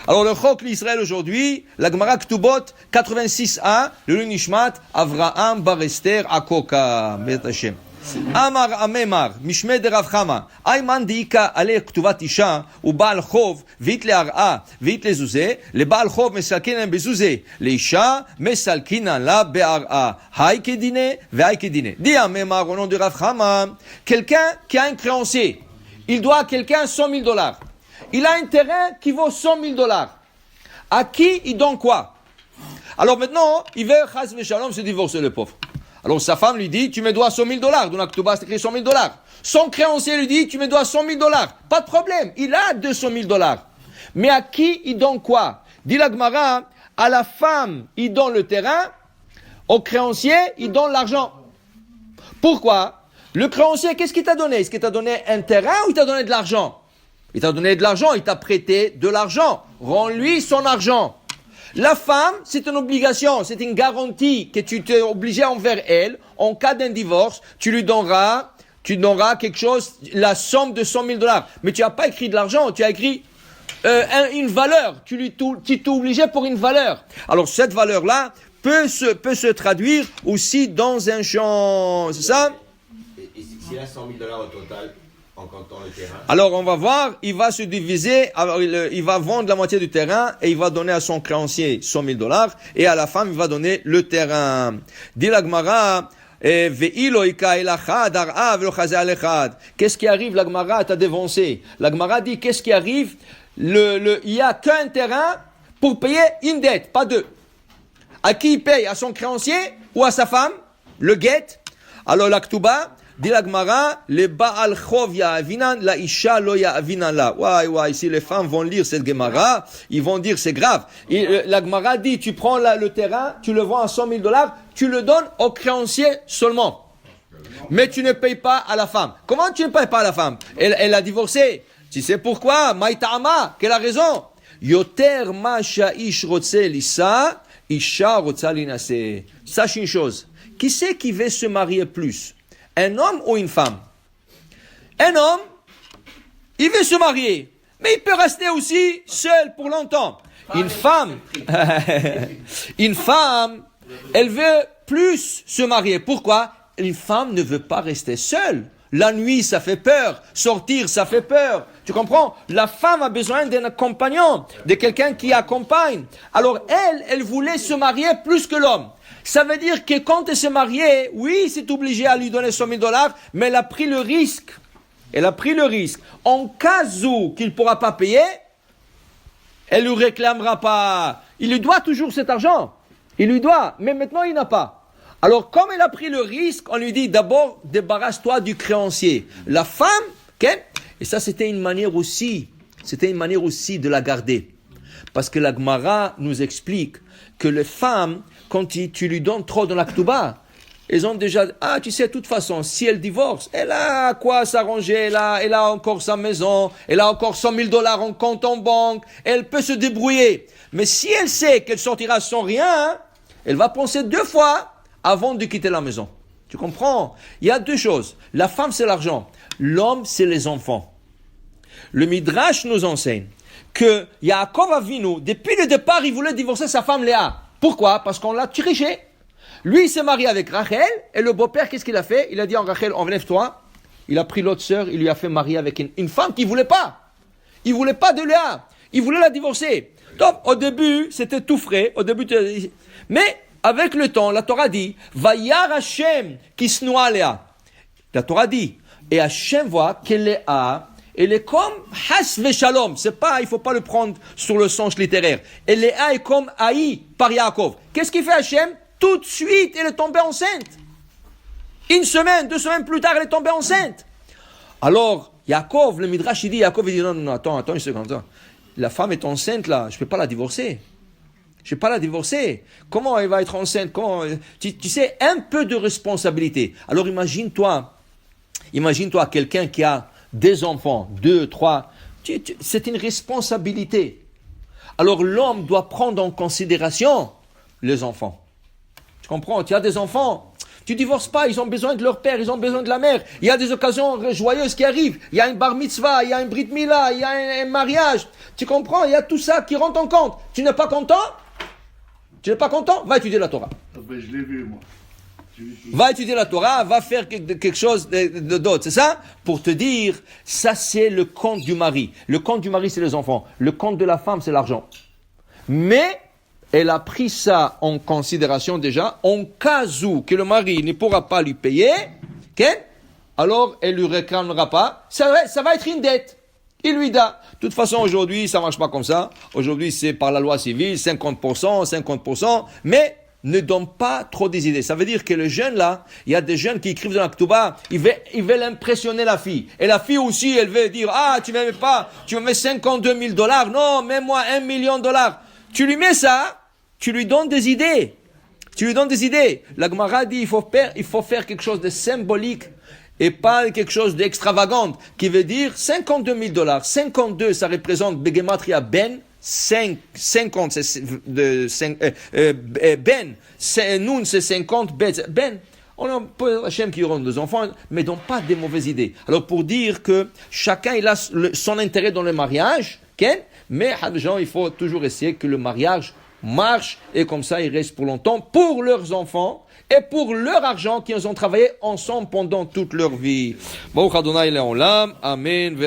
Alors le Chok l'Israël aujourd'hui, la Gemara Ktubot 86a, le Nishmat, Avraham Bar Esther Akoka, Bet Hashem. Amar Amemar, Mishme de Rav Chama, Ayman Diika Ale Ktuvat Isha, ou Baal Chov, Vit le Ar'a, Vit le Zuzé, le Baal Chov Mesalkinan Bezuzé, le Isha Mesalkinan la Be'ar'a, Hay Kedine, Ve'hay Kedine. Dit Amemar au nom de Rav Chama, quelqu'un qui a un créancier, il doit à quelqu'un $100,000. Il a un terrain qui vaut $100,000. À qui il donne quoi? Alors maintenant, il veut, Chas Veshalom, se divorcer, le pauvre. Alors sa femme lui dit, tu me dois $100,000. Dans la Ketouba, c'est écrit $100,000. Son créancier lui dit, tu me dois $100,000. Pas de problème, il a $200,000. Mais à qui il donne quoi? Dit la Gemara, à la femme, il donne le terrain, au créancier, il donne l'argent. Pourquoi? Le créancier, qu'est-ce qu'il t'a donné? Est-ce qu'il t'a donné un terrain ou il t'a donné de l'argent? Il t'a donné de l'argent, il t'a prêté de l'argent. Rends-lui son argent. La femme, c'est une obligation, c'est une garantie que tu t'es obligé envers elle. En cas d'un divorce, tu donneras quelque chose, la somme de $100,000. Mais tu n'as pas écrit de l'argent, tu as écrit une valeur. Tu t'es obligé pour une valeur. Alors cette valeur-là peut se traduire aussi dans un champ, c'est ça? Et s'il a $100,000 au total, en comptant le terrain. Alors on va voir, il va se diviser, alors il va vendre la moitié du terrain et il va donner à son créancier $100,000 et à la femme il va donner le terrain. Dit la Gemara, qu'est-ce qui arrive? La Gemara t'a dévancé. La Gemara dit qu'est-ce qui arrive? Il y a qu'un terrain pour payer une dette, pas deux. À qui il paye? À son créancier ou à sa femme? Le guet. Alors la Ketouba dit la Gemara, le Baal Chov ya'avinan, la Isha lo ya'avinan la. Ouais, si les femmes vont lire cette Gemara, ils vont dire c'est grave. La Gemara dit, tu prends le terrain, tu le vends à $100,000, tu le donnes au créancier seulement. Mais tu ne payes pas à la femme. Comment tu ne payes pas à la femme? Elle a divorcé. Tu sais pourquoi? Maïta'ama, quelle a raison? Yoter ma sha'ish rotse lisa, Isha rotsa linase. Sache une chose. Qui c'est qui veut se marier plus? Un homme ou une femme? Un homme, il veut se marier, mais il peut rester aussi seul pour longtemps. Une femme, elle veut plus se marier. Pourquoi? Une femme ne veut pas rester seule. La nuit, ça fait peur. Sortir, ça fait peur. Tu comprends? La femme a besoin d'un compagnon, de quelqu'un qui accompagne. Alors elle voulait se marier plus que l'homme. Ça veut dire que quand elle s'est mariée, oui, c'est obligé à lui donner $100,000, mais elle a pris le risque. En cas où qu'il ne pourra pas payer, elle ne lui réclamera pas. Il lui doit toujours cet argent. Il lui doit, mais maintenant il n'a pas. Alors comme elle a pris le risque, on lui dit d'abord, débarrasse-toi du créancier. La femme, okay? Et ça c'était une manière aussi de la garder. Parce que la Gemara nous explique que les femmes, quand tu lui donnes trop dans la Ketouba, elles ont déjà, tu sais, de toute façon, si elle divorce, elle a quoi s'arranger, elle a encore sa maison, elle a encore $100,000 en compte en banque, elle peut se débrouiller. Mais si elle sait qu'elle sortira sans rien, elle va penser 2 fois avant de quitter la maison. Tu comprends? Il y a 2 choses. La femme, c'est l'argent. L'homme, c'est les enfants. Le Midrash nous enseigne que Yaakov Avinu, depuis le départ, il voulait divorcer sa femme Léa. Pourquoi? Parce qu'on l'a triché. Lui, il s'est marié avec Rachel, et le beau-père, qu'est-ce qu'il a fait? Il a dit à Rachel, enlève-toi. Il a pris l'autre sœur, il lui a fait marier avec une femme qu'il voulait pas. Il voulait pas de Léa. Il voulait la divorcer. Donc, au début, c'était tout frais. Mais, avec le temps, la Torah dit, Vayar Hashem kisnoa Léa. La Torah dit, et Hashem voit que Léa, elle est comme Has Veshalom. C'est pas, il faut pas le prendre sur le sens littéraire. Et Léa est comme haï par Yaakov. Qu'est-ce qu'il fait Hashem? Tout de suite, elle est tombée enceinte. 1 semaine, 2 semaines plus tard, elle est tombée enceinte. Alors, Yaakov, le Midrash, il dit, non, attends une seconde. La femme est enceinte là, je peux pas la divorcer. Comment elle va être enceinte? Tu sais, un peu de responsabilité. Alors imagine-toi quelqu'un qui a des enfants, 2, 3, c'est une responsabilité. Alors l'homme doit prendre en considération les enfants. Tu comprends? Tu as des enfants, Tu divorces pas, ils ont besoin de leur père, ils ont besoin de la mère. Il y a des occasions joyeuses qui arrivent. Il y a une bar mitzvah, il y a un brit mila, il y a un mariage. Tu comprends? Il y a tout ça qui rentre en compte. Tu n'es pas content? Tu n'es pas content? Va étudier la Torah. Ah ben, je l'ai vu, moi. Va étudier la Torah, va faire quelque chose d'autre, c'est ça? Pour te dire, ça c'est le compte du mari. Le compte du mari, c'est les enfants. Le compte de la femme, c'est l'argent. Mais, elle a pris ça en considération déjà, en cas où que le mari ne pourra pas lui payer, okay? Alors elle lui réclamera pas, ça va être une dette. Il lui donne. De toute façon, aujourd'hui, ça marche pas comme ça. Aujourd'hui, c'est par la loi civile, 50%, mais ne donne pas trop des idées. Ça veut dire que le jeune là, il y a des jeunes qui écrivent dans la Ketouba, ils veulent impressionner la fille. Et la fille aussi, elle veut dire, ah, tu m'aimes pas, tu me mets $52 000, non, mets-moi $1 million. Tu lui mets ça, tu lui donnes des idées. La Gemara dit, il faut faire quelque chose de symbolique et pas quelque chose d'extravagant, qui veut dire $52 000. 52, ça représente Begematria Ben, 50, c'est Ben, Noun, c'est 50, Ben. On a Hachem qui aura des enfants, mais donc pas des mauvaises idées. Alors pour dire que chacun il a son intérêt dans le mariage, mais il faut toujours essayer que le mariage marche et comme ça ils restent pour longtemps pour leurs enfants et pour leur argent qu'ils ont travaillé ensemble pendant toute leur vie. Amen.